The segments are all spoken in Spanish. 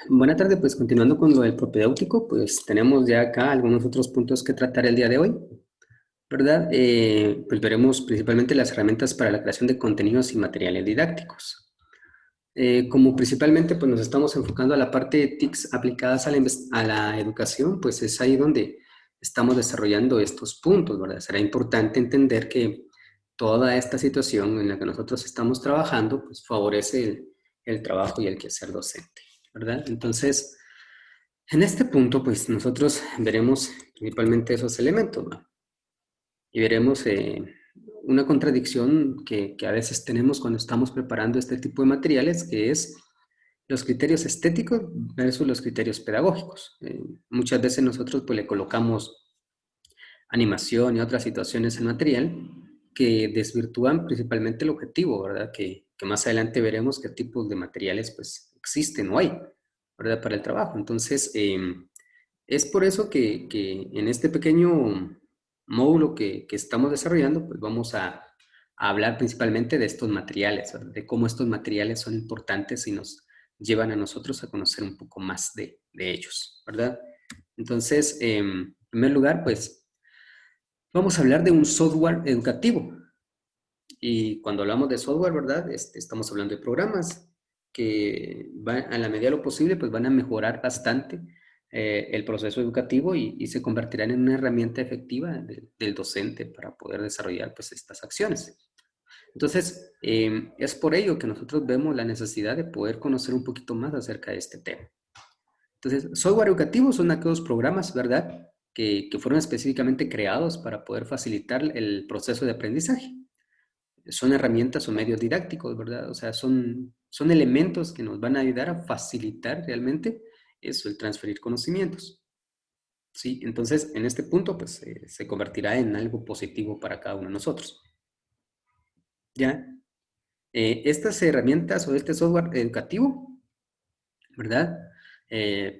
Buenas tardes, pues continuando con lo del propedéutico, pues tenemos ya acá algunos otros puntos que tratar el día de hoy, ¿verdad? Pues veremos principalmente las herramientas para la creación de contenidos y materiales didácticos. Como principalmente pues nos estamos enfocando a la parte de TICs aplicadas a a la educación, pues es ahí donde estamos desarrollando estos puntos, ¿verdad? Será importante entender que toda esta situación en la que nosotros estamos trabajando, pues favorece el trabajo y el quehacer docente, ¿verdad? Entonces, en este punto, pues nosotros veremos principalmente esos elementos, ¿no? Y veremos una contradicción que a veces tenemos cuando estamos preparando este tipo de materiales, que es los criterios estéticos versus los criterios pedagógicos. Muchas veces nosotros pues le colocamos animación y otras situaciones en material que desvirtúan principalmente el objetivo, ¿verdad? Que más adelante veremos qué tipos de materiales pues existen o hay, ¿verdad? Para el trabajo. Entonces, es por eso que en este pequeño módulo que estamos desarrollando, pues vamos a hablar principalmente de estos materiales, ¿verdad? De cómo estos materiales son importantes y nos llevan a nosotros a conocer un poco más de ellos, ¿verdad? Entonces, en primer lugar, pues vamos a hablar de un software educativo. Y cuando hablamos de software, ¿verdad? Estamos hablando de programas que van, a la medida de lo posible, pues van a mejorar bastante el proceso educativo y se convertirán en una herramienta efectiva del docente para poder desarrollar pues estas acciones. Entonces, es por ello que nosotros vemos la necesidad de poder conocer un poquito más acerca de este tema. Entonces, software educativo son aquellos programas, ¿verdad? Que fueron específicamente creados para poder facilitar el proceso de aprendizaje. Son herramientas o medios didácticos, ¿verdad? O sea, son elementos que nos van a ayudar a facilitar realmente eso, el transferir conocimientos. Sí, entonces en este punto pues se convertirá en algo positivo para cada uno de nosotros. ¿Ya? Estas herramientas o este software educativo, ¿verdad?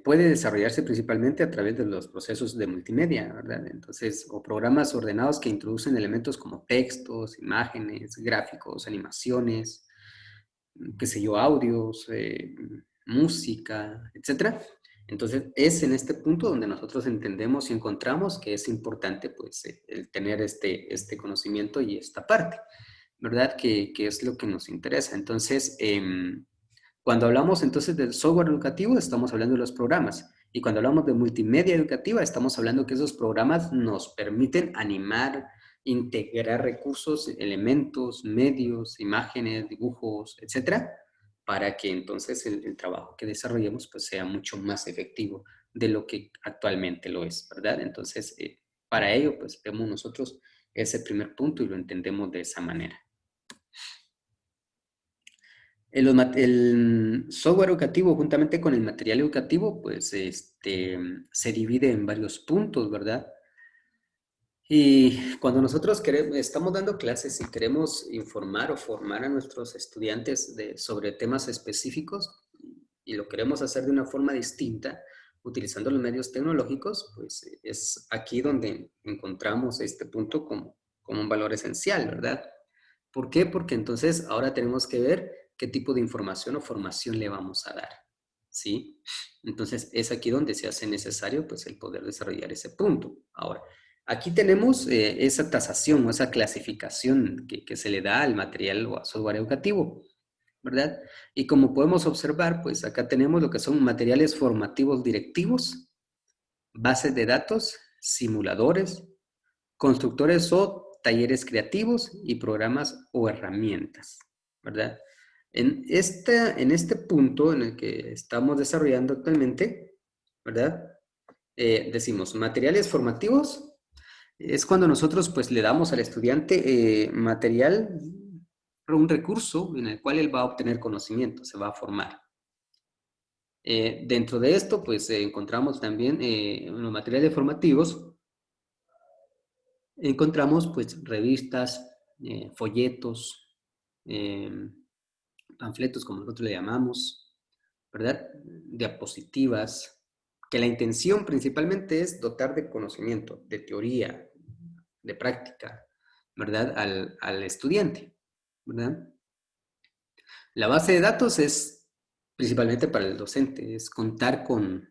Puede desarrollarse principalmente a través de los procesos de multimedia, ¿verdad? Entonces, o programas ordenados que introducen elementos como textos, imágenes, gráficos, animaciones, qué sé yo, audios, música, etcétera. Entonces, es en este punto donde nosotros entendemos y encontramos que es importante, pues, el tener este conocimiento y esta parte, ¿verdad? Que es lo que nos interesa. Entonces, cuando hablamos entonces del software educativo, estamos hablando de los programas. Y cuando hablamos de multimedia educativa, estamos hablando que esos programas nos permiten animar, integrar recursos, elementos, medios, imágenes, dibujos, etcétera, para que entonces el trabajo que desarrollemos pues sea mucho más efectivo de lo que actualmente lo es, ¿verdad? Entonces, para ello, pues vemos nosotros ese primer punto y lo entendemos de esa manera. El software educativo juntamente con el material educativo, pues se divide en varios puntos, ¿verdad? Y cuando nosotros estamos dando clases y queremos informar o formar a nuestros estudiantes sobre temas específicos y lo queremos hacer de una forma distinta, utilizando los medios tecnológicos, pues es aquí donde encontramos este punto como un valor esencial, ¿verdad? ¿Por qué? Porque entonces ahora tenemos que ver qué tipo de información o formación le vamos a dar, ¿sí? Entonces es aquí donde se hace necesario pues el poder desarrollar ese punto. Ahora, aquí tenemos esa tasación o esa clasificación que se le da al material o al software educativo, ¿verdad? Y como podemos observar, pues acá tenemos lo que son materiales formativos directivos, bases de datos, simuladores, constructores o talleres creativos y programas o herramientas, ¿verdad? En este punto en el que estamos desarrollando actualmente, ¿verdad? Decimos materiales formativos, es cuando nosotros pues le damos al estudiante material, un recurso en el cual él va a obtener conocimiento, se va a formar. Dentro de esto pues encontramos también los materiales formativos. Encontramos pues revistas, folletos, eh, panfletos como nosotros le llamamos, ¿verdad? Diapositivas, que la intención principalmente es dotar de conocimiento, de teoría, de práctica, ¿verdad? Al estudiante, ¿verdad? La base de datos es principalmente para el docente, es contar con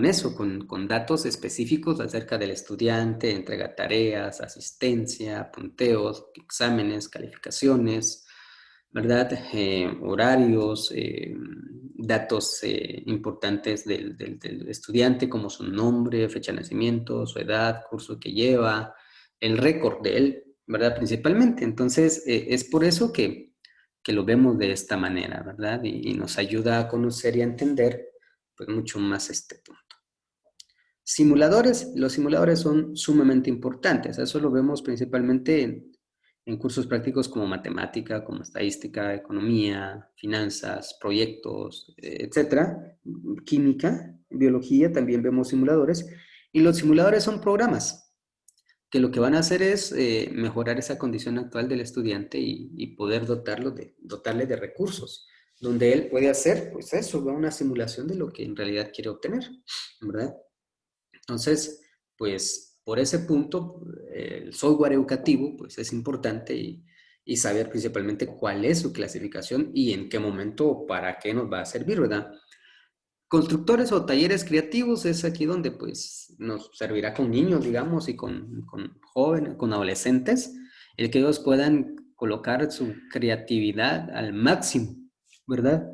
eso, con datos específicos acerca del estudiante, entrega tareas, asistencia, punteos, exámenes, calificaciones, ¿verdad? Horarios, datos importantes del estudiante, como su nombre, fecha de nacimiento, su edad, curso que lleva, el récord de él, ¿verdad? Principalmente. Entonces, es por eso que lo vemos de esta manera, ¿verdad? Y nos ayuda a conocer y a entender pues mucho más este punto. Simuladores, los simuladores son sumamente importantes, eso lo vemos principalmente en cursos prácticos como matemática, como estadística, economía, finanzas, proyectos, etcétera, química, biología, también vemos simuladores, y los simuladores son programas que lo que van a hacer es mejorar esa condición actual del estudiante y poder dotarle de recursos, donde él puede hacer, pues eso, una simulación de lo que en realidad quiere obtener, ¿verdad? Entonces, pues por ese punto, el software educativo pues es importante y saber principalmente cuál es su clasificación y en qué momento o para qué nos va a servir, ¿verdad? Constructores o talleres creativos es aquí donde pues nos servirá con niños, digamos, y con jóvenes, con adolescentes, el que ellos puedan colocar su creatividad al máximo, ¿verdad?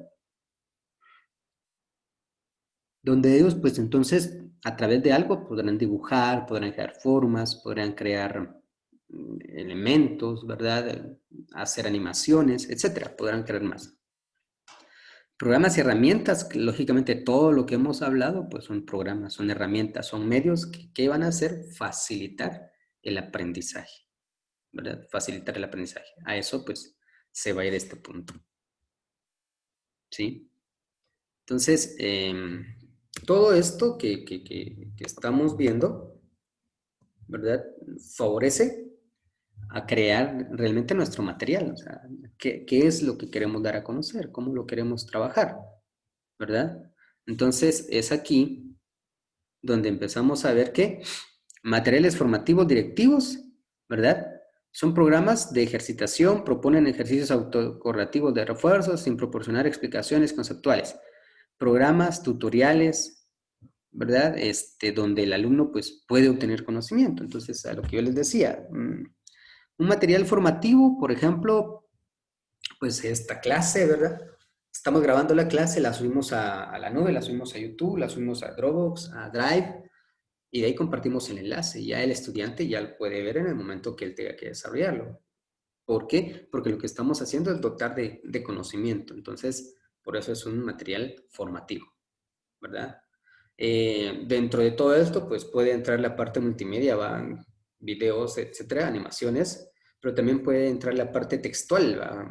Donde ellos, pues entonces, a través de algo podrán dibujar, podrán crear formas, podrán crear elementos, ¿verdad? Hacer animaciones, etcétera, podrán crear más. Programas y herramientas, que, lógicamente todo lo que hemos hablado, pues son programas, son herramientas, son medios que van a hacer facilitar el aprendizaje, ¿verdad? Facilitar el aprendizaje. A eso, pues, se va a ir este punto, ¿sí? Entonces, todo esto que estamos viendo, ¿verdad? Favorece a crear realmente nuestro material, o sea, qué es lo que queremos dar a conocer, cómo lo queremos trabajar, ¿verdad? Entonces, es aquí donde empezamos a ver que materiales formativos directivos, ¿verdad? Son programas de ejercitación, proponen ejercicios autocorrelativos de refuerzo sin proporcionar explicaciones conceptuales. Programas, tutoriales, ¿verdad? Donde el alumno pues puede obtener conocimiento. Entonces, a lo que yo les decía, un material formativo, por ejemplo, pues esta clase, ¿verdad? Estamos grabando la clase, la subimos a la nube, la subimos a YouTube, la subimos a Dropbox, a Drive, y de ahí compartimos el enlace. Ya el estudiante ya lo puede ver en el momento que él tenga que desarrollarlo. ¿Por qué? Porque lo que estamos haciendo es dotar de conocimiento. Entonces, por eso es un material formativo, ¿verdad? Dentro de todo esto, pues puede entrar la parte multimedia, van videos, etcétera, animaciones, pero también puede entrar la parte textual, ¿va?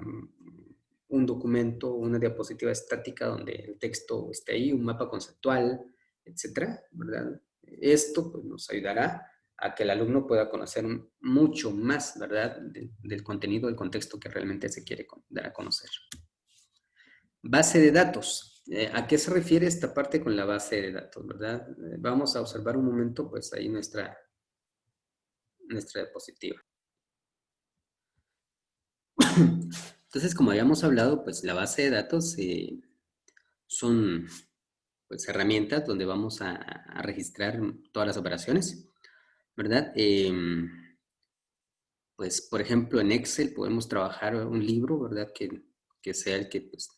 Un documento, una diapositiva estática donde el texto esté ahí, un mapa conceptual, etcétera, ¿verdad? Esto pues, nos ayudará a que el alumno pueda conocer mucho más, ¿verdad?, del contenido, del contexto que realmente se quiere dar a conocer. Base de datos. ¿A qué se refiere esta parte con la base de datos, verdad? Vamos a observar un momento, pues ahí nuestra diapositiva. Entonces, como habíamos hablado, pues la base de datos son pues, herramientas donde vamos a registrar todas las operaciones, ¿verdad? Pues, por ejemplo, en Excel podemos trabajar un libro, ¿verdad? Que sea el que pues,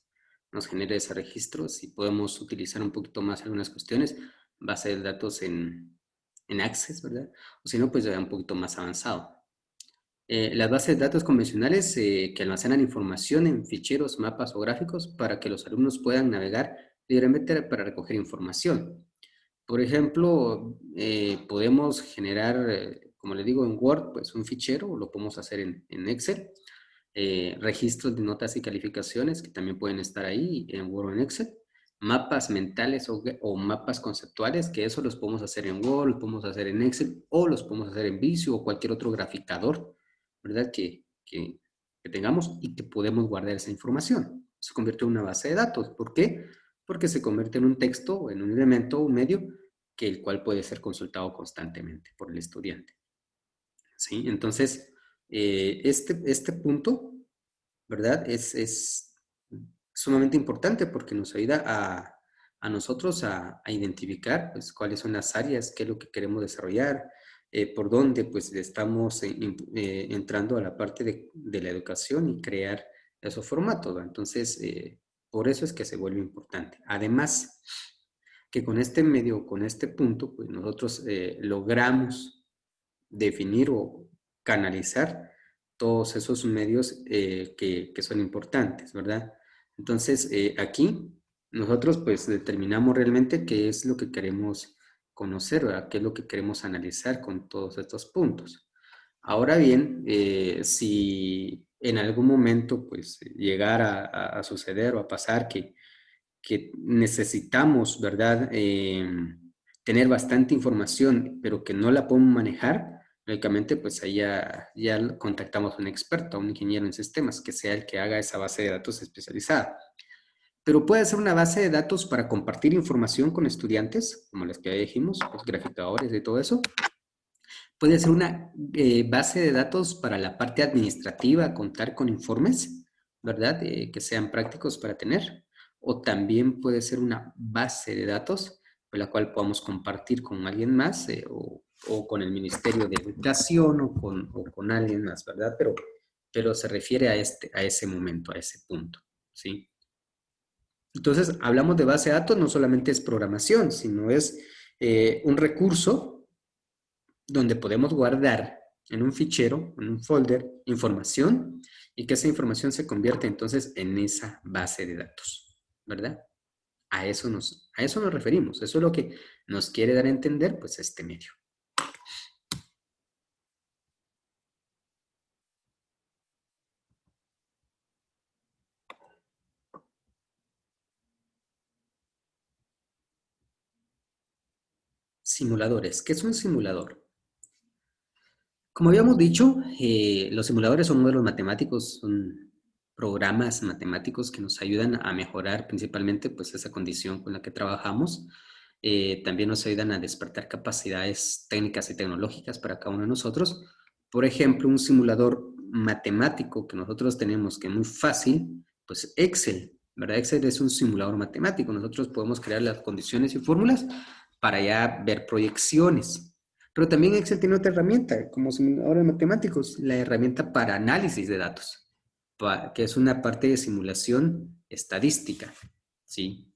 nos genere ese registro. Si podemos utilizar un poquito más algunas cuestiones, base de datos en Access, ¿verdad? O si no, pues ya un poquito más avanzado. Las bases de datos convencionales que almacenan información en ficheros, mapas o gráficos para que los alumnos puedan navegar libremente para recoger información. Por ejemplo, podemos generar, como le digo, en Word, pues un fichero, lo podemos hacer en Excel, registros de notas y calificaciones que también pueden estar ahí en Word o en Excel, mapas mentales o mapas conceptuales, que eso los podemos hacer en Word, los podemos hacer en Excel o los podemos hacer en Visio o cualquier otro graficador, ¿verdad? Que tengamos y que podemos guardar esa información. Se convierte en una base de datos. ¿Por qué? Porque se convierte en un texto, en un elemento, un medio, que el cual puede ser consultado constantemente por el estudiante. ¿Sí? Entonces, este punto, ¿verdad? Es sumamente importante porque nos ayuda a nosotros a identificar pues, cuáles son las áreas, qué es lo que queremos desarrollar, por dónde pues estamos entrando a la parte de la educación y crear esos formatos, ¿va? Entonces, por eso es que se vuelve importante. Además, que con este medio, con este punto, pues nosotros logramos definir o canalizar todos esos medios que son importantes, ¿verdad? Entonces, aquí nosotros pues determinamos realmente qué es lo que queremos conocer, ¿verdad? Qué es lo que queremos analizar con todos estos puntos. Ahora bien, si en algún momento pues llegara a suceder o a pasar que necesitamos, ¿verdad? Tener bastante información, pero que no la podemos manejar, lógicamente, pues ahí ya contactamos a un experto, a un ingeniero en sistemas, que sea el que haga esa base de datos especializada. Pero puede ser una base de datos para compartir información con estudiantes, como las que ya dijimos, los graficadores y todo eso. Puede ser una base de datos para la parte administrativa, contar con informes, ¿verdad? Que sean prácticos para tener. O también puede ser una base de datos con la cual podamos compartir con alguien más o con el Ministerio de Educación o con alguien más, ¿verdad? Pero se refiere a ese momento, a ese punto, ¿sí? Entonces, hablamos de base de datos, no solamente es programación, sino es un recurso donde podemos guardar en un fichero, en un folder, información y que esa información se convierta entonces en esa base de datos, ¿verdad? A eso nos referimos, eso es lo que nos quiere dar a entender pues este medio. Simuladores. ¿Qué es un simulador? Como habíamos dicho, los simuladores son modelos matemáticos, son programas matemáticos que nos ayudan a mejorar principalmente pues, esa condición con la que trabajamos. También nos ayudan a despertar capacidades técnicas y tecnológicas para cada uno de nosotros. Por ejemplo, un simulador matemático que nosotros tenemos, que es muy fácil, pues Excel, ¿verdad? Excel es un simulador matemático. Nosotros podemos crear las condiciones y fórmulas para ya ver proyecciones. Pero también Excel tiene otra herramienta, como simuladores matemáticos, la herramienta para análisis de datos, que es una parte de simulación estadística, ¿sí?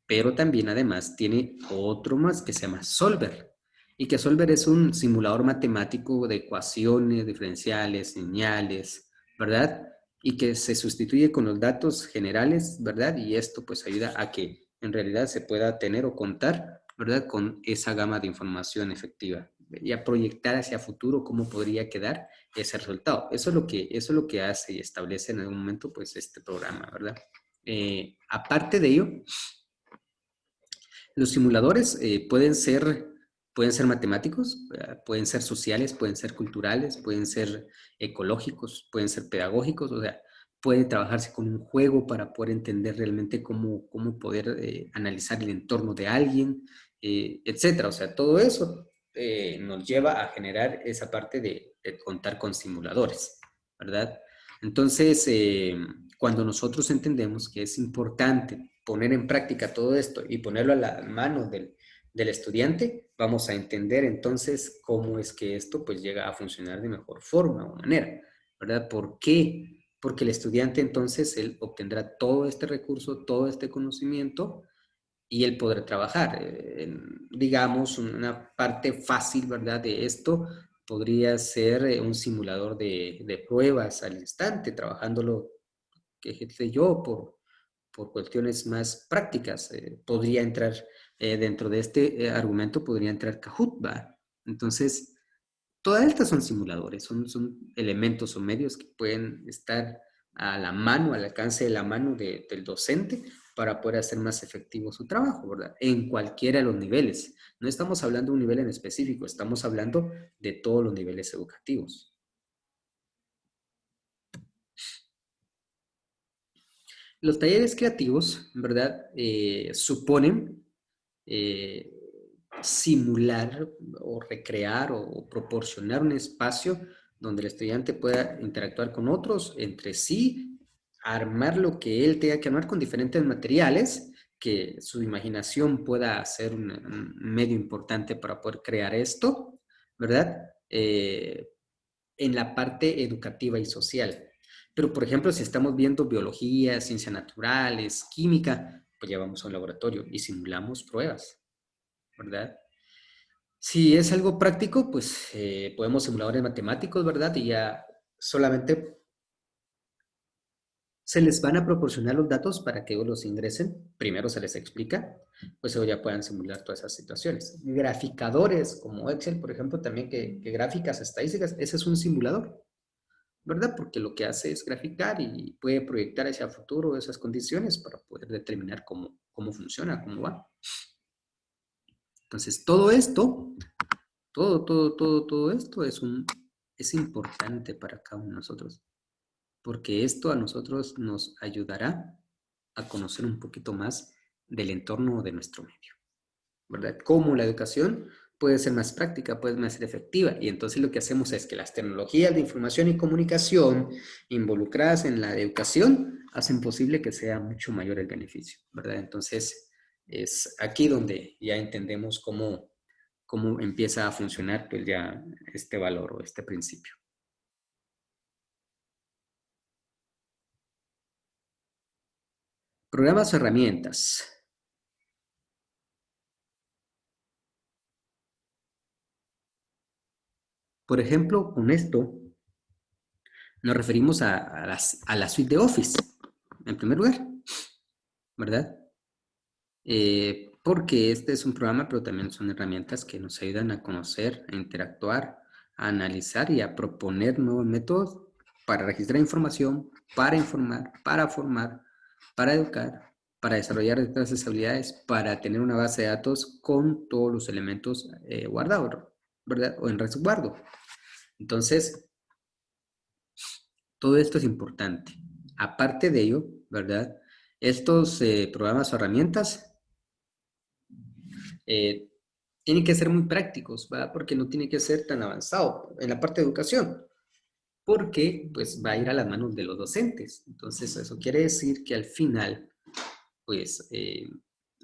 Pero también además tiene otro más que se llama Solver, y que Solver es un simulador matemático de ecuaciones, diferenciales, señales, ¿verdad? Y que se sustituye con los datos generales, ¿verdad? Y esto pues ayuda a que en realidad se pueda tener o contar, ¿verdad? Con esa gama de información efectiva y a proyectar hacia futuro cómo podría quedar ese resultado. Eso es lo que hace y establece en algún momento pues este programa, ¿verdad? Aparte de ello, los simuladores pueden ser matemáticos, pueden ser sociales, pueden ser culturales, pueden ser ecológicos, pueden ser pedagógicos, o sea, puede trabajarse con un juego para poder entender realmente cómo poder analizar el entorno de alguien, etcétera. O sea, todo eso nos lleva a generar esa parte de contar con simuladores, ¿verdad? Entonces, cuando nosotros entendemos que es importante poner en práctica todo esto y ponerlo a la mano del estudiante, vamos a entender entonces cómo es que esto pues llega a funcionar de mejor forma o manera, ¿verdad? ¿Por qué? Porque el estudiante entonces él obtendrá todo este recurso, todo este conocimiento y él podrá trabajar. Digamos, una parte fácil, ¿verdad? De esto podría ser un simulador de pruebas al instante, trabajándolo, qué sé yo, por cuestiones más prácticas. Podría entrar dentro de este argumento, podría entrar Kahoot, ¿va? Entonces, todas estas son simuladores, son elementos o medios que pueden estar a la mano, al alcance de la mano del docente para poder hacer más efectivo su trabajo, ¿verdad? En cualquiera de los niveles. No estamos hablando de un nivel en específico, estamos hablando de todos los niveles educativos. Los talleres creativos, ¿verdad? Suponen eh, simular o recrear o proporcionar un espacio donde el estudiante pueda interactuar con otros entre sí armar lo que él tenga que armar con diferentes materiales, que su imaginación pueda ser un medio importante para poder crear esto, ¿verdad? En la parte educativa y social. Pero, por ejemplo, si estamos viendo biología, ciencias naturales, química, pues llevamos a un laboratorio y simulamos pruebas, ¿verdad? Si es algo práctico, pues podemos simuladores matemáticos, ¿verdad? Y ya solamente se les van a proporcionar los datos para que ellos los ingresen. Primero se les explica, pues ellos ya puedan simular todas esas situaciones. Graficadores como Excel, por ejemplo, también que gráficas estadísticas, ese es un simulador, ¿verdad? Porque lo que hace es graficar y puede proyectar hacia futuro esas condiciones para poder determinar cómo funciona, cómo va. Entonces, todo esto, todo esto es importante para cada uno de nosotros, porque esto a nosotros nos ayudará a conocer un poquito más del entorno de nuestro medio, ¿verdad? Cómo la educación puede ser más práctica, puede ser efectiva. Y entonces lo que hacemos es que las tecnologías de información y comunicación involucradas en la educación hacen posible que sea mucho mayor el beneficio, ¿verdad? Entonces es aquí donde ya entendemos cómo empieza a funcionar pues ya este valor o este principio. Programas o herramientas. Por ejemplo, con esto nos referimos a la suite de Office, en primer lugar, ¿verdad? Porque este es un programa, pero también son herramientas que nos ayudan a conocer, a interactuar, a analizar y a proponer nuevos métodos para registrar información, para informar, para formar, para educar, para desarrollar estas habilidades, para tener una base de datos con todos los elementos guardados, ¿verdad? O en resguardo. Entonces, todo esto es importante. Aparte de ello, ¿verdad? Estos programas o herramientas eh, tienen que ser muy prácticos, ¿verdad? Porque no tiene que ser tan avanzado en la parte de educación, porque pues va a ir a las manos de los docentes. Entonces, eso quiere decir que al final, pues,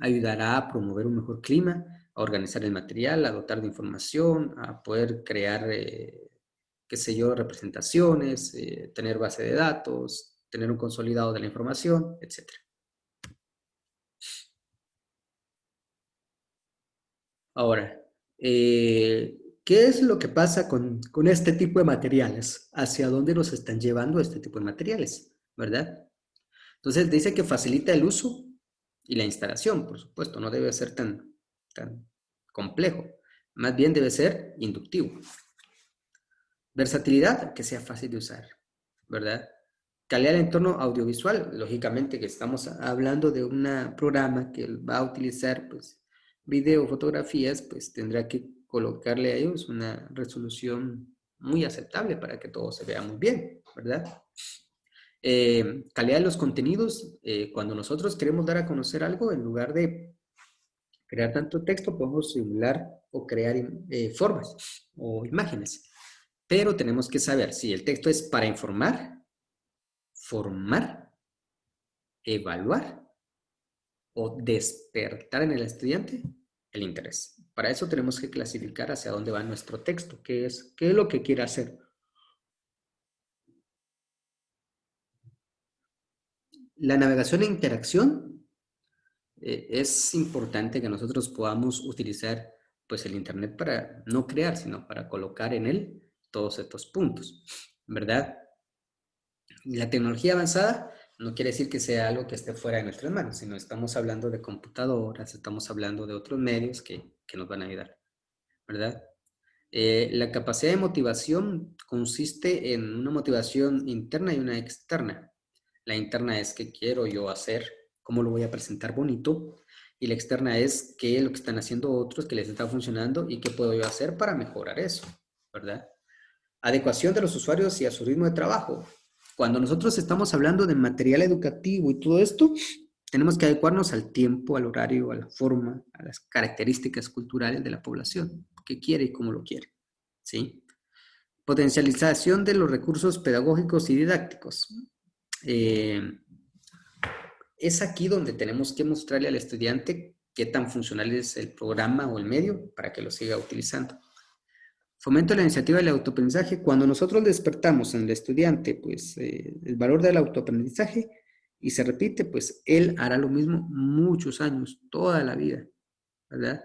ayudará a promover un mejor clima, a organizar el material, a dotar de información, a poder crear, qué sé yo, representaciones, tener base de datos, tener un consolidado de la información, etcétera. Ahora, ¿qué es lo que pasa con este tipo de materiales? ¿Hacia dónde nos están llevando este tipo de materiales? ¿Verdad? Entonces dice que facilita el uso y la instalación, por supuesto, no debe ser tan complejo, más bien debe ser inductivo. Versatilidad, que sea fácil de usar, ¿verdad? Calidad del entorno audiovisual, lógicamente que estamos hablando de un programa que va a utilizar pues video, fotografías, pues tendrá que colocarle a ellos una resolución muy aceptable para que todo se vea muy bien, ¿verdad? Calidad de los contenidos, cuando nosotros queremos dar a conocer algo, en lugar de crear tanto texto, podemos simular o crear formas o imágenes. Pero tenemos que saber si el texto es para informar, formar, evaluar o despertar en el estudiante el interés. Para eso tenemos que clasificar hacia dónde va nuestro texto, qué es lo que quiere hacer. La navegación e interacción, es importante que nosotros podamos utilizar pues el Internet para no crear, sino para colocar en él todos estos puntos, ¿verdad? Y la tecnología avanzada no quiere decir que sea algo que esté fuera de nuestras manos, sino estamos hablando de computadoras, estamos hablando de otros medios que nos van a ayudar, ¿verdad? La capacidad de motivación consiste en una motivación interna y una externa. La interna es qué quiero yo hacer, cómo lo voy a presentar bonito, y la externa es qué es lo que están haciendo otros, que les está funcionando y qué puedo yo hacer para mejorar eso, ¿verdad? Adecuación de los usuarios y a su ritmo de trabajo. Cuando nosotros estamos hablando de material educativo y todo esto, tenemos que adecuarnos al tiempo, al horario, a la forma, a las características culturales de la población, qué quiere y cómo lo quiere, ¿sí? Potencialización de los recursos pedagógicos y didácticos. Eh, es aquí donde tenemos que mostrarle al estudiante qué tan funcional es el programa o el medio para que lo siga utilizando. Fomento la iniciativa del autoaprendizaje. Cuando nosotros despertamos en el estudiante, pues, el valor del autoaprendizaje y se repite, pues, él hará lo mismo muchos años, toda la vida, ¿verdad?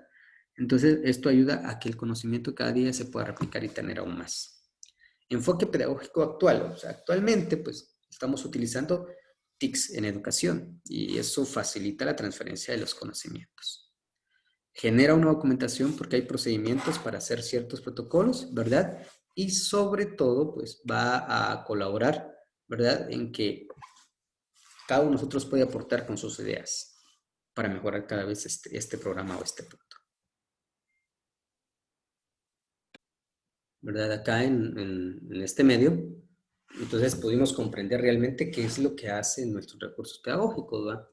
Entonces, esto ayuda a que el conocimiento cada día se pueda replicar y tener aún más. Enfoque pedagógico actual. O sea, actualmente, pues, estamos utilizando TICs en educación y eso facilita la transferencia de los conocimientos. Genera una documentación porque hay procedimientos para hacer ciertos protocolos, ¿verdad? Y sobre todo, pues va a colaborar, ¿verdad? En que cada uno de nosotros puede aportar con sus ideas para mejorar cada vez este programa o este punto, ¿verdad? Acá en este medio, entonces pudimos comprender realmente qué es lo que hacen nuestros recursos pedagógicos, ¿verdad?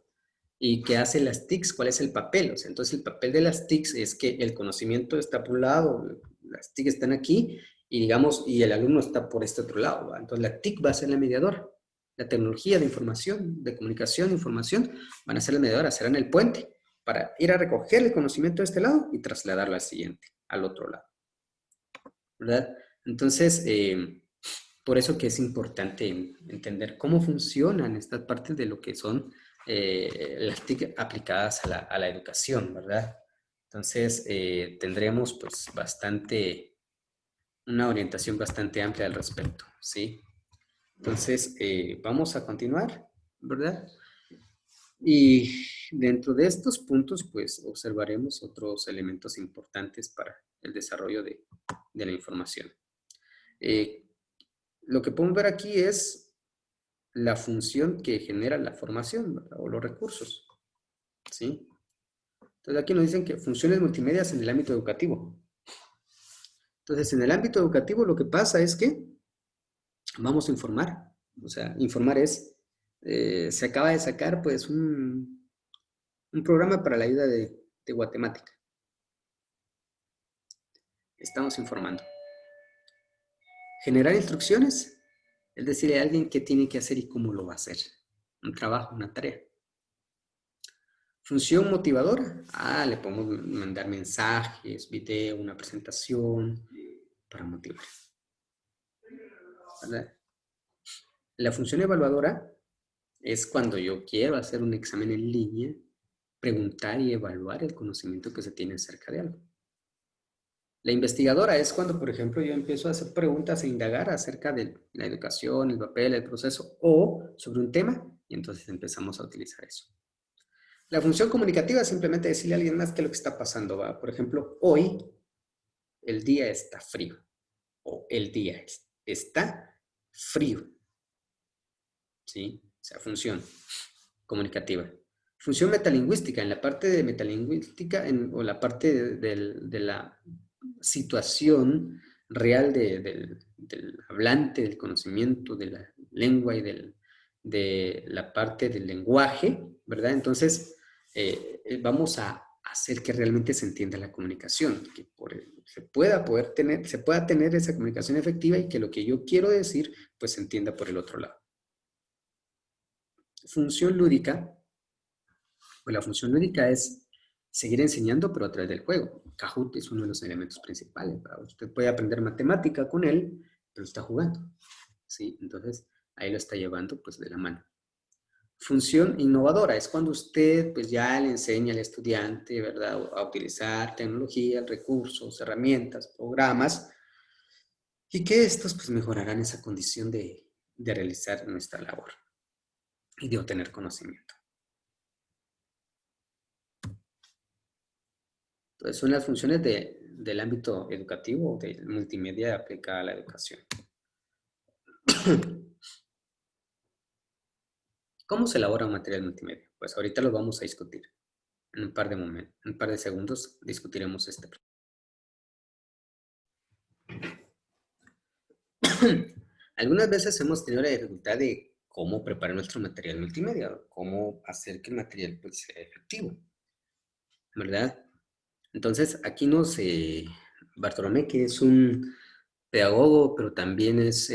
¿Y qué hace las TICs? ¿Cuál es el papel? O sea, entonces el papel de las TICs es que el conocimiento está por un lado, las TIC están aquí y digamos, y el alumno está por este otro lado, ¿va? Entonces la TIC va a ser la mediadora. La tecnología de información, de comunicación, información, van a ser la mediadora, serán el puente para ir a recoger el conocimiento de este lado y trasladarlo al siguiente, al otro lado, ¿verdad? Entonces, por eso que es importante entender cómo funcionan estas partes de lo que son las TIC aplicadas a la educación, ¿verdad? Entonces, tendremos pues una orientación bastante amplia al respecto, ¿sí? Entonces, vamos a continuar, ¿verdad? Y dentro de estos puntos, pues observaremos otros elementos importantes para el desarrollo de la información. Eh, lo que podemos ver aquí es la función que genera la formación, ¿verdad? O los recursos, ¿sí? Entonces aquí nos dicen que funciones multimedias en el ámbito educativo. Entonces en el ámbito educativo lo que pasa es que vamos a informar, o sea, informar es, se acaba de sacar pues un programa para la ayuda de Guatemala. Estamos informando. Generar instrucciones es decirle a alguien qué tiene que hacer y cómo lo va a hacer. Un trabajo, una tarea. Función motivadora. Le podemos mandar mensajes, video, una presentación para motivar, ¿verdad? La función evaluadora es cuando yo quiero hacer un examen en línea, preguntar y evaluar el conocimiento que se tiene acerca de algo. La investigadora es cuando, por ejemplo, yo empiezo a hacer preguntas e indagar acerca de la educación, el papel, el proceso o sobre un tema y entonces empezamos a utilizar eso. La función comunicativa es simplemente decirle a alguien más qué es lo que está pasando, ¿va? Por ejemplo, hoy el día está frío o el día está frío, ¿sí? O sea, función comunicativa. Función metalingüística, en la parte de metalingüística o la parte de la situación real del hablante, del conocimiento de la lengua y de la parte del lenguaje, ¿verdad? Entonces, vamos a hacer que realmente se entienda la comunicación, que se pueda tener esa comunicación efectiva y que lo que yo quiero decir, pues se entienda por el otro lado. Función lúdica, pues la función lúdica es seguir enseñando, pero a través del juego. Kahoot es uno de los elementos principales. ¿Verdad? Usted puede aprender matemática con él, pero está jugando, ¿sí? Entonces, ahí lo está llevando, pues, de la mano. Función innovadora es cuando usted, pues, ya le enseña al estudiante, ¿verdad?, a utilizar tecnología, recursos, herramientas, programas, y que estos, pues, mejorarán esa condición de realizar nuestra labor y de obtener conocimiento. Entonces, son las funciones del ámbito educativo, del multimedia aplicada a la educación. ¿Cómo se elabora un material multimedia? Pues ahorita lo vamos a discutir. En un par de momentos, en un par de segundos discutiremos este. Algunas veces hemos tenido la dificultad de cómo preparar nuestro material multimedia, cómo hacer que el material pues, sea efectivo, ¿verdad? Entonces, aquí Bartolomé, que es un pedagogo, pero también es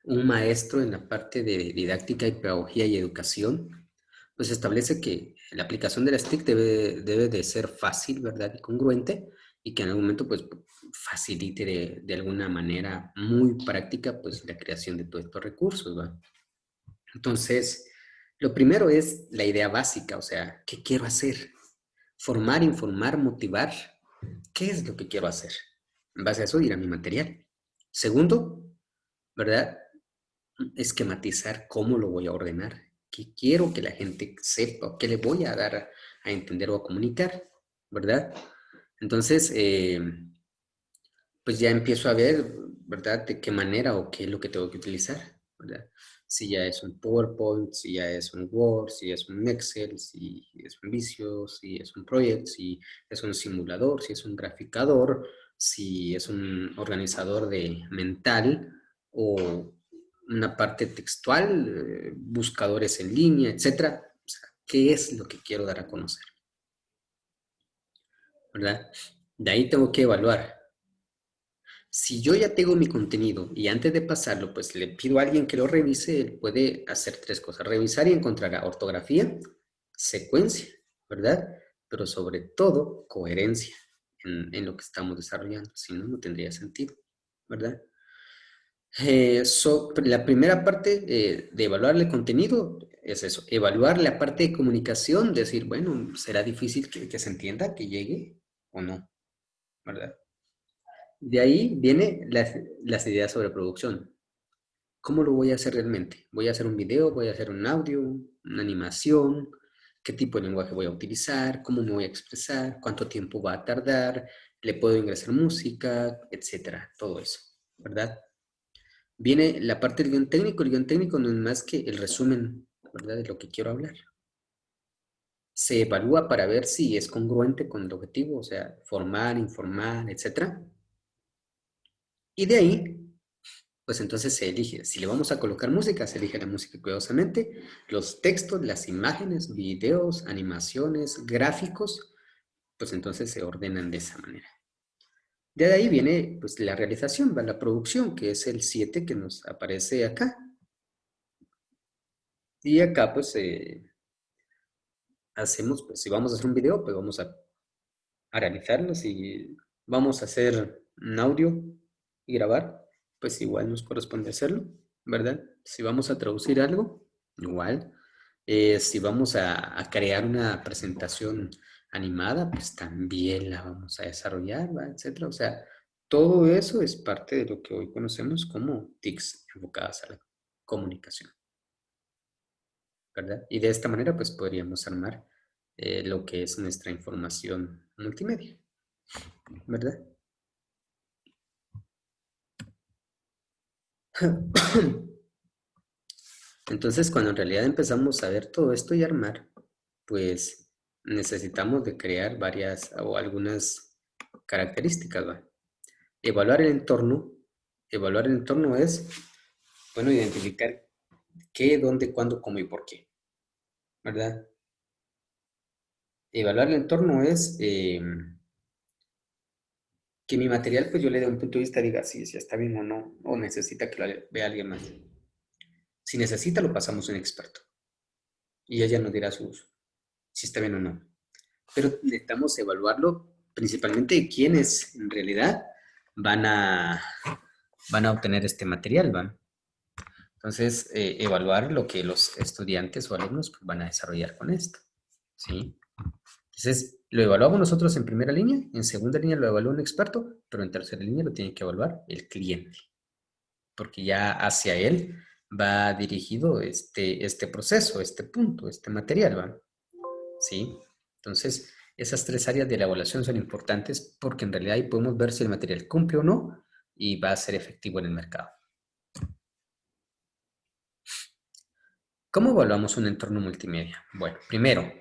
un maestro en la parte de didáctica y pedagogía y educación, pues establece que la aplicación de las TIC debe de ser fácil, ¿verdad? Y congruente, y que en algún momento pues facilite de alguna manera muy práctica pues la creación de todos estos recursos, ¿va? Entonces, lo primero es la idea básica, o sea, ¿qué quiero hacer? Formar, informar, motivar. ¿Qué es lo que quiero hacer? En base a eso ir a mi material. Segundo, ¿verdad? Esquematizar cómo lo voy a ordenar, qué quiero que la gente sepa, qué le voy a dar a entender o a comunicar, ¿verdad? Entonces, pues ya empiezo a ver, ¿verdad? De qué manera o qué es lo que tengo que utilizar, ¿verdad? Si ya es un PowerPoint, si ya es un Word, si es un Excel, si es un Visio, si es un Project, si es un simulador, si es un graficador, si es un organizador de mental o una parte textual, buscadores en línea, etcétera. O sea, ¿qué es lo que quiero dar a conocer? ¿Verdad? De ahí tengo que evaluar. Si yo ya tengo mi contenido y antes de pasarlo, pues le pido a alguien que lo revise, él puede hacer tres cosas. Revisar y encontrar ortografía, secuencia, ¿verdad? Pero sobre todo, coherencia en lo que estamos desarrollando. Si no, no tendría sentido, ¿verdad? La primera parte de evaluar el contenido es eso, evaluar la parte de comunicación, decir, bueno, ¿será difícil que se entienda, que llegue o no? ¿Verdad? De ahí vienen las ideas sobre producción. ¿Cómo lo voy a hacer realmente? ¿Voy a hacer un video? ¿Voy a hacer un audio? ¿Una animación? ¿Qué tipo de lenguaje voy a utilizar? ¿Cómo me voy a expresar? ¿Cuánto tiempo va a tardar? ¿Le puedo ingresar música? Etcétera. Todo eso, ¿verdad? Viene la parte del guión técnico. El guión técnico no es más que el resumen, ¿verdad? De lo que quiero hablar. Se evalúa para ver si es congruente con el objetivo, o sea, formar, informar, etcétera. Y de ahí pues entonces se elige, si le vamos a colocar música, se elige la música cuidadosamente, los textos, las imágenes, videos, animaciones, gráficos, pues entonces se ordenan de esa manera. De ahí viene pues la realización, va la producción, que es el 7 que nos aparece acá. Y acá pues hacemos, pues si vamos a hacer un video, pues vamos a realizarlo. Si vamos a hacer un audio y grabar, pues igual nos corresponde hacerlo, ¿verdad? Si vamos a traducir algo, igual. Si vamos a crear una presentación animada, pues también la vamos a desarrollar, ¿va? Etcétera. O sea, todo eso es parte de lo que hoy conocemos como TICs enfocadas a la comunicación, ¿verdad? Y de esta manera, pues podríamos armar lo que es nuestra información multimedia, ¿verdad? Entonces, cuando en realidad empezamos a ver todo esto y armar, pues necesitamos de crear varias o algunas características, ¿va? Evaluar el entorno. Evaluar el entorno es, bueno, identificar qué, dónde, cuándo, cómo y por qué, ¿verdad? Evaluar el entorno es que mi material, pues yo le dé un punto de vista, diga si está bien o no, o necesita que lo vea alguien más. Si necesita, lo pasamos a un experto y ella nos dirá su uso, si está bien o no. Pero necesitamos evaluarlo principalmente de quiénes en realidad van a, van a obtener este material, ¿va? Entonces, evaluar lo que los estudiantes o alumnos pues, van a desarrollar con esto, ¿sí? Entonces, lo evaluamos nosotros en primera línea, en segunda línea lo evalúa un experto, pero en tercera línea lo tiene que evaluar el cliente, porque ya hacia él va dirigido este proceso, este punto, este material, ¿va? ¿Sí? Entonces, esas tres áreas de la evaluación son importantes porque en realidad ahí podemos ver si el material cumple o no y va a ser efectivo en el mercado. ¿Cómo evaluamos un entorno multimedia? Bueno, primero,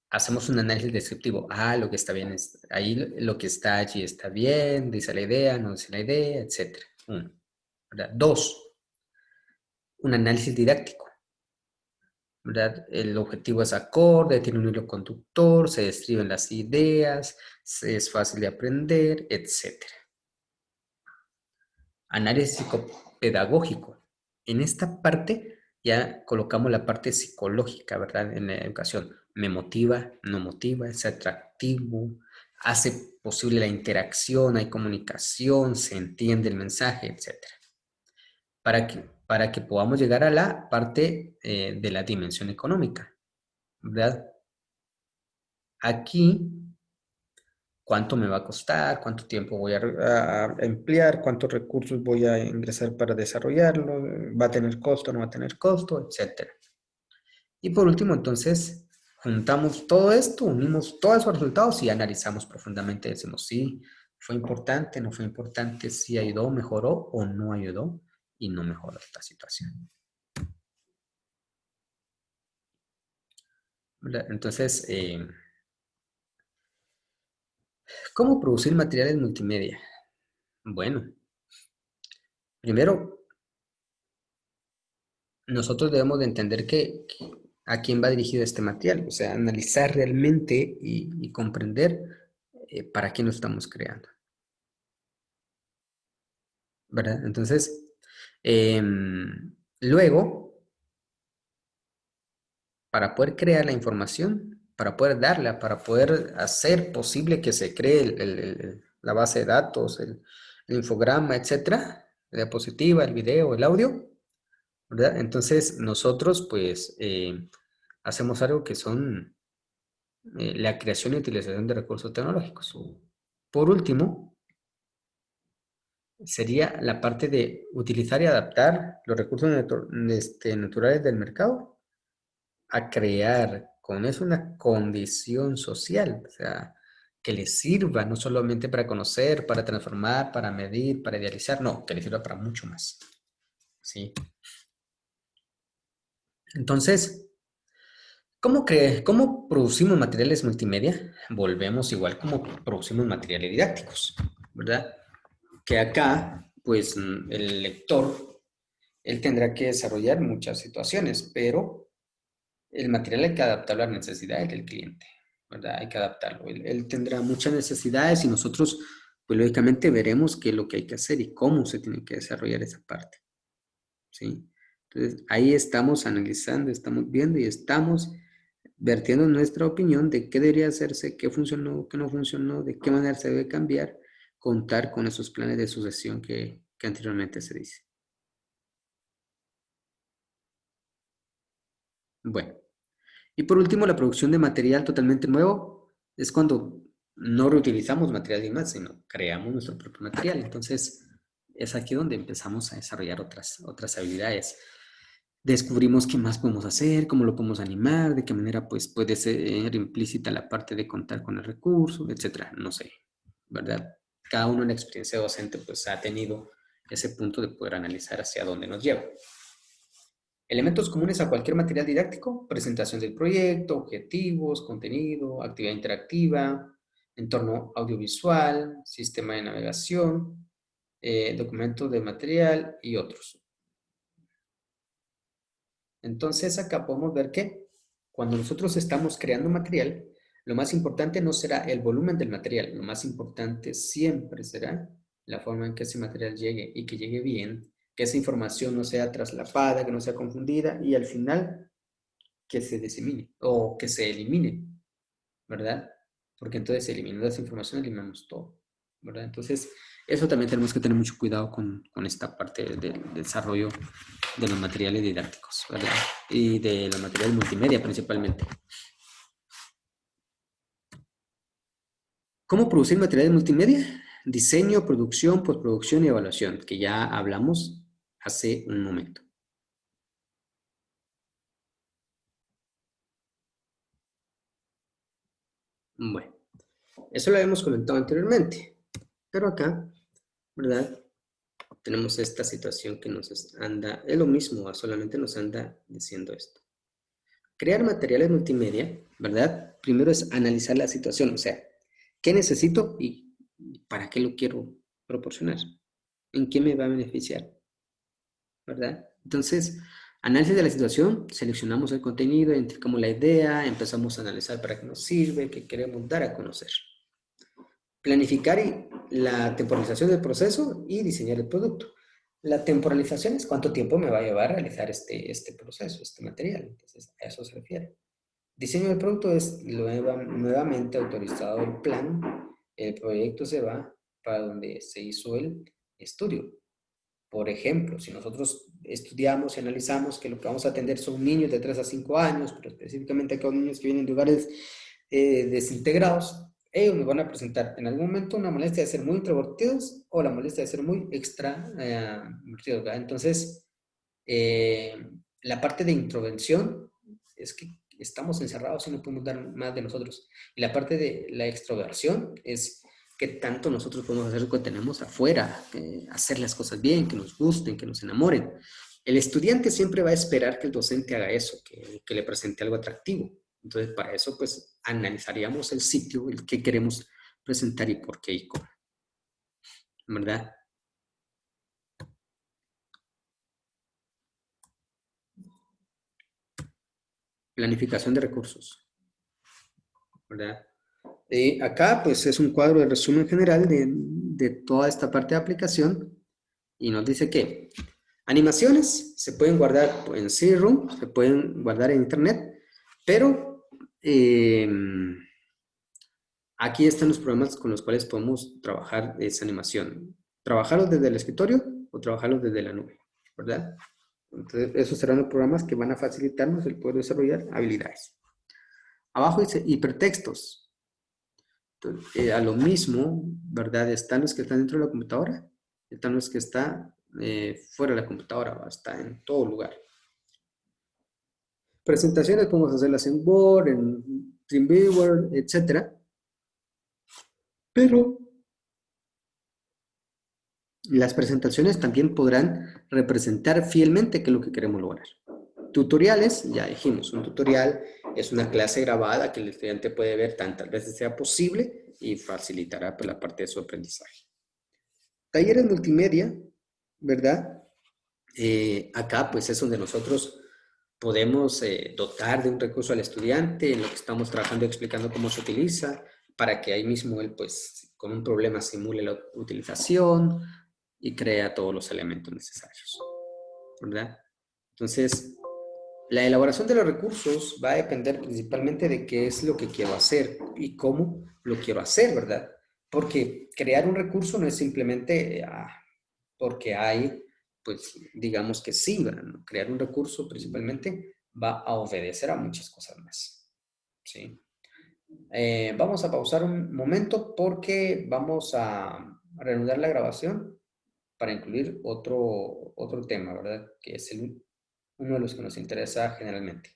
hacemos un análisis descriptivo. Ah, lo que está bien, ahí lo que está allí está bien, dice la idea, no dice la idea, etc. Uno, ¿verdad? Dos, un análisis didáctico. ¿Verdad? El objetivo es acorde, tiene un hilo conductor, se describen las ideas, es fácil de aprender, etc. Análisis pedagógico. En esta parte ya colocamos la parte psicológica, ¿verdad? En la educación. Me motiva, no motiva, es atractivo, hace posible la interacción, hay comunicación, se entiende el mensaje, etcétera. Para que podamos llegar a la parte de la dimensión económica, ¿verdad? Aquí, ¿cuánto me va a costar? ¿Cuánto tiempo voy a emplear? ¿Cuántos recursos voy a ingresar para desarrollarlo? ¿Va a tener costo? ¿No va a tener costo? Etcétera. Y por último, entonces, juntamos todo esto, unimos todos esos resultados y analizamos profundamente. Decimos, sí, fue importante, no fue importante, sí ayudó, mejoró o no ayudó y no mejoró esta situación. ¿Verdad? Entonces, ¿cómo producir materiales multimedia? Bueno, primero, nosotros debemos de entender a quién va dirigido este material, o sea, analizar realmente y comprender para qué lo estamos creando, ¿verdad? Entonces, luego, para poder crear la información, para poder darla, para poder hacer posible que se cree la base de datos, el infograma, etcétera, la diapositiva, el video, el audio, ¿verdad? Entonces, nosotros, pues, hacemos algo que son la creación y utilización de recursos tecnológicos. Por último, sería la parte de utilizar y adaptar los recursos naturales del mercado a crear con eso una condición social, o sea, que le sirva no solamente para conocer, para transformar, para medir, para idealizar, no, que le sirva para mucho más. ¿Sí? Entonces, ¿cómo producimos materiales multimedia? Volvemos igual como producimos materiales didácticos, ¿verdad? Que acá, pues el lector, él tendrá que desarrollar muchas situaciones, pero el material hay que adaptarlo a las necesidades del cliente, ¿verdad? Hay que adaptarlo. Él tendrá muchas necesidades y nosotros, pues lógicamente veremos qué es lo que hay que hacer y cómo se tiene que desarrollar esa parte, ¿sí? Entonces, ahí estamos analizando, estamos viendo y estamos vertiendo nuestra opinión de qué debería hacerse, qué funcionó, qué no funcionó, de qué manera se debe cambiar, contar con esos planes de sucesión que anteriormente se dice. Bueno, y por último, la producción de material totalmente nuevo es cuando no reutilizamos material y más, sino creamos nuestro propio material. Entonces, es aquí donde empezamos a desarrollar otras habilidades. Descubrimos qué más podemos hacer, cómo lo podemos animar, de qué manera pues, puede ser implícita la parte de contar con el recurso, etcétera. No sé, ¿verdad? Cada uno en la experiencia docente pues ha tenido ese punto de poder analizar hacia dónde nos lleva. Elementos comunes a cualquier material didáctico: presentación del proyecto, objetivos, contenido, actividad interactiva, entorno audiovisual, sistema de navegación, documento de material y otros. Entonces acá podemos ver que cuando nosotros estamos creando material, lo más importante no será el volumen del material, lo más importante siempre será la forma en que ese material llegue y que llegue bien, que esa información no sea traslapada, que no sea confundida y al final que se disemine o que se elimine, ¿verdad? Porque entonces eliminando esa información eliminamos todo, ¿verdad? Entonces eso también tenemos que tener mucho cuidado con esta parte del desarrollo de los materiales didácticos, ¿verdad? Y de los materiales multimedia principalmente. ¿Cómo producir materiales multimedia? Diseño, producción, postproducción y evaluación, que ya hablamos hace un momento. Bueno, eso lo habíamos comentado anteriormente, pero acá, ¿verdad? Tenemos esta situación que nos anda, es lo mismo, solamente nos anda diciendo esto. Crear materiales multimedia, ¿verdad? Primero es analizar la situación, o sea, ¿qué necesito y para qué lo quiero proporcionar? ¿En qué me va a beneficiar? ¿Verdad? Entonces, análisis de la situación, seleccionamos el contenido, identificamos la idea, empezamos a analizar para qué nos sirve, qué queremos dar a conocer. Planificar la temporalización del proceso y diseñar el producto. La temporalización es cuánto tiempo me va a llevar a realizar este proceso, este material. Entonces, a eso se refiere. Diseño del producto es nuevamente autorizado el plan, el proyecto se va para donde se hizo el estudio. Por ejemplo, si nosotros estudiamos y analizamos que lo que vamos a atender son niños de 3 a 5 años, pero específicamente aquellos niños que vienen de hogares desintegrados, ellos nos van a presentar en algún momento una molestia de ser muy introvertidos o la molestia de ser muy extravertidos, ¿verdad? Entonces, eh, la parte de introversión es que estamos encerrados y no podemos dar más de nosotros. Y la parte de la extroversión es que tanto nosotros podemos hacer lo que tenemos afuera, hacer las cosas bien, que nos gusten, que nos enamoren. El estudiante siempre va a esperar que el docente haga eso, que le presente algo atractivo. Entonces, para eso, pues, analizaríamos el sitio, el que queremos presentar y por qué y cómo, ¿verdad? Planificación de recursos, ¿verdad? Acá, pues, es un cuadro de resumen general de toda esta parte de aplicación y nos dice que animaciones se pueden guardar en CD-ROM, se pueden guardar en Internet, pero eh, aquí están los programas con los cuales podemos trabajar esa animación. Trabajarlos desde el escritorio o trabajarlos desde la nube, ¿verdad? Entonces, esos serán los programas que van a facilitarnos el poder desarrollar habilidades. Abajo dice hipertextos. Entonces, a lo mismo, ¿verdad? Están los que están dentro de la computadora, están los que están fuera de la computadora, está en todo lugar. Presentaciones podemos hacerlas en Word, en Dreamweaver, etcétera. Pero las presentaciones también podrán representar fielmente qué es lo que queremos lograr. Tutoriales, ya dijimos, un tutorial es una clase grabada que el estudiante puede ver tantas veces sea posible y facilitará pues, la parte de su aprendizaje. Talleres multimedia, ¿verdad? Acá pues es donde nosotros podemos dotar de un recurso al estudiante en lo que estamos trabajando y explicando cómo se utiliza para que ahí mismo él pues con un problema simule la utilización y crea todos los elementos necesarios, ¿verdad? Entonces, la elaboración de los recursos va a depender principalmente de qué es lo que quiero hacer y cómo lo quiero hacer, ¿verdad? Porque crear un recurso no es simplemente porque hay, pues digamos que sí, ¿verdad? Crear un recurso principalmente va a obedecer a muchas cosas más, ¿sí? Vamos a pausar un momento porque vamos a reanudar la grabación para incluir otro tema, ¿verdad? Que es uno de los que nos interesa generalmente.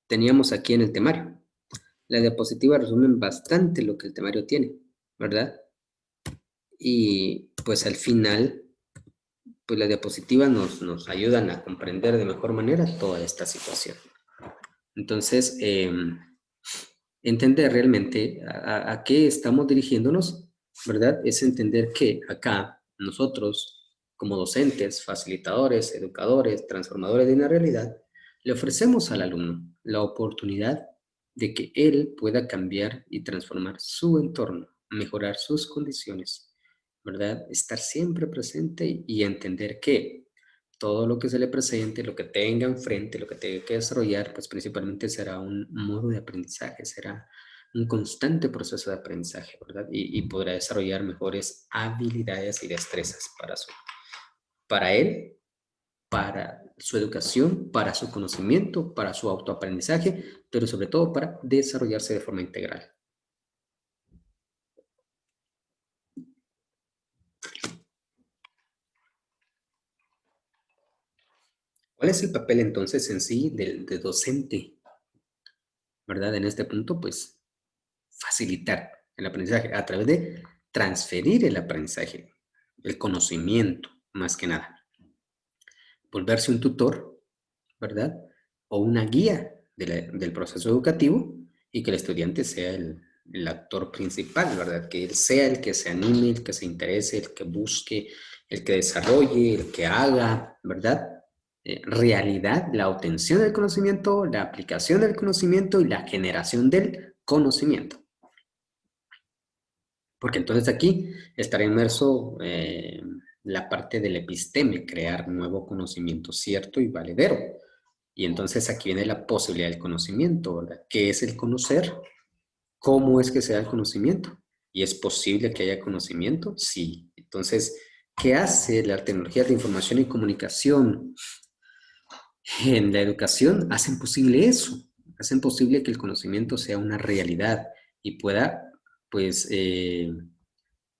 Teníamos aquí en el temario. Las diapositivas resumen bastante lo que el temario tiene, ¿verdad? Y pues al final, pues las diapositivas nos ayudan a comprender de mejor manera toda esta situación. Entonces, entender realmente a qué estamos dirigiéndonos, ¿verdad? Es entender que acá nosotros, como docentes, facilitadores, educadores, transformadores de una realidad, le ofrecemos al alumno la oportunidad de que él pueda cambiar y transformar su entorno, mejorar sus condiciones, ¿verdad? Estar siempre presente y entender que todo lo que se le presente, lo que tenga enfrente, lo que tenga que desarrollar, pues principalmente será un modo de aprendizaje, será un constante proceso de aprendizaje, ¿verdad? Y podrá desarrollar mejores habilidades y destrezas para él, para su educación, para su conocimiento, para su autoaprendizaje, pero sobre todo para desarrollarse de forma integral. ¿Cuál es el papel entonces en sí del docente, verdad? En este punto, pues facilitar el aprendizaje a través de transferir el aprendizaje, el conocimiento, más que nada. Volverse un tutor, ¿verdad? O una guía del proceso educativo y que el estudiante sea el actor principal, ¿verdad? Que él sea el que se anime, el que se interese, el que busque, el que desarrolle, el que haga, ¿verdad? Realidad, la obtención del conocimiento, la aplicación del conocimiento y la generación del conocimiento. Porque entonces aquí estará inmerso la parte del episteme, crear nuevo conocimiento cierto y valedero. Y entonces aquí viene la posibilidad del conocimiento, ¿verdad? ¿Qué es el conocer? ¿Cómo es que se da el conocimiento? ¿Y es posible que haya conocimiento? Sí. Entonces, ¿qué hace la tecnología de información y comunicación en la educación? Hacen posible eso. Hacen posible que el conocimiento sea una realidad y pueda, pues,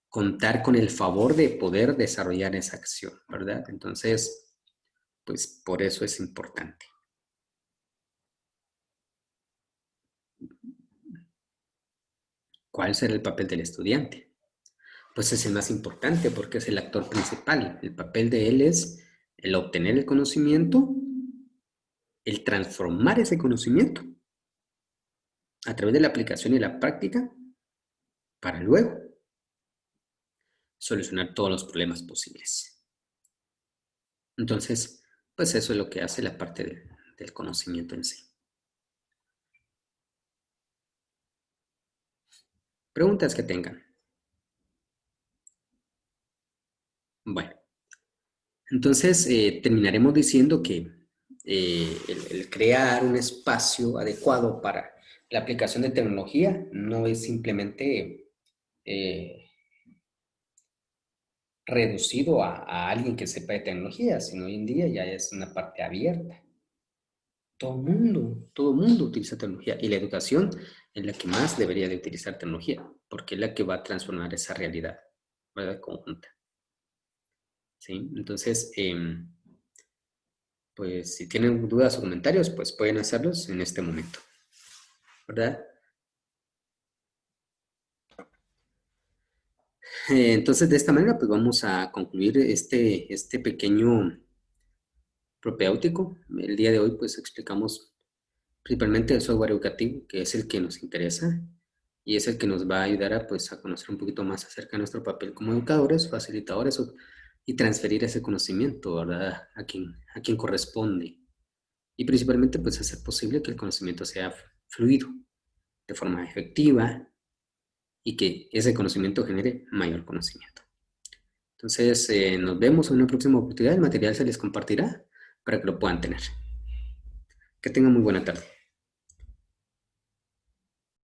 contar con el favor de poder desarrollar esa acción, ¿verdad? Entonces, pues por eso es importante. ¿Cuál será el papel del estudiante? Pues es el más importante porque es el actor principal. El papel de él es el obtener el conocimiento, el transformar ese conocimiento a través de la aplicación y la práctica para luego solucionar todos los problemas posibles. Entonces, pues eso es lo que hace la parte del conocimiento en sí. Preguntas que tengan. Bueno, entonces terminaremos diciendo que el crear un espacio adecuado para la aplicación de tecnología no es simplemente eh, reducido a alguien que sepa de tecnología, sino hoy en día ya es una parte abierta. Todo mundo utiliza tecnología y la educación es la que más debería de utilizar tecnología, porque es la que va a transformar esa realidad, ¿verdad? Conjunta. ¿Sí? Entonces, pues si tienen dudas o comentarios, pues pueden hacerlos en este momento, ¿verdad? Entonces, de esta manera, pues vamos a concluir este pequeño propedéutico. El día de hoy, pues explicamos principalmente el software educativo, que es el que nos interesa y es el que nos va a ayudar a, pues, a conocer un poquito más acerca de nuestro papel como educadores, facilitadores y transferir ese conocimiento, ¿verdad? A quien corresponde. Y principalmente, pues, hacer posible que el conocimiento sea fluido, de forma efectiva y que ese conocimiento genere mayor conocimiento. Entonces, nos vemos en una próxima oportunidad. El material se les compartirá para que lo puedan tener. Que tengan muy buena tarde.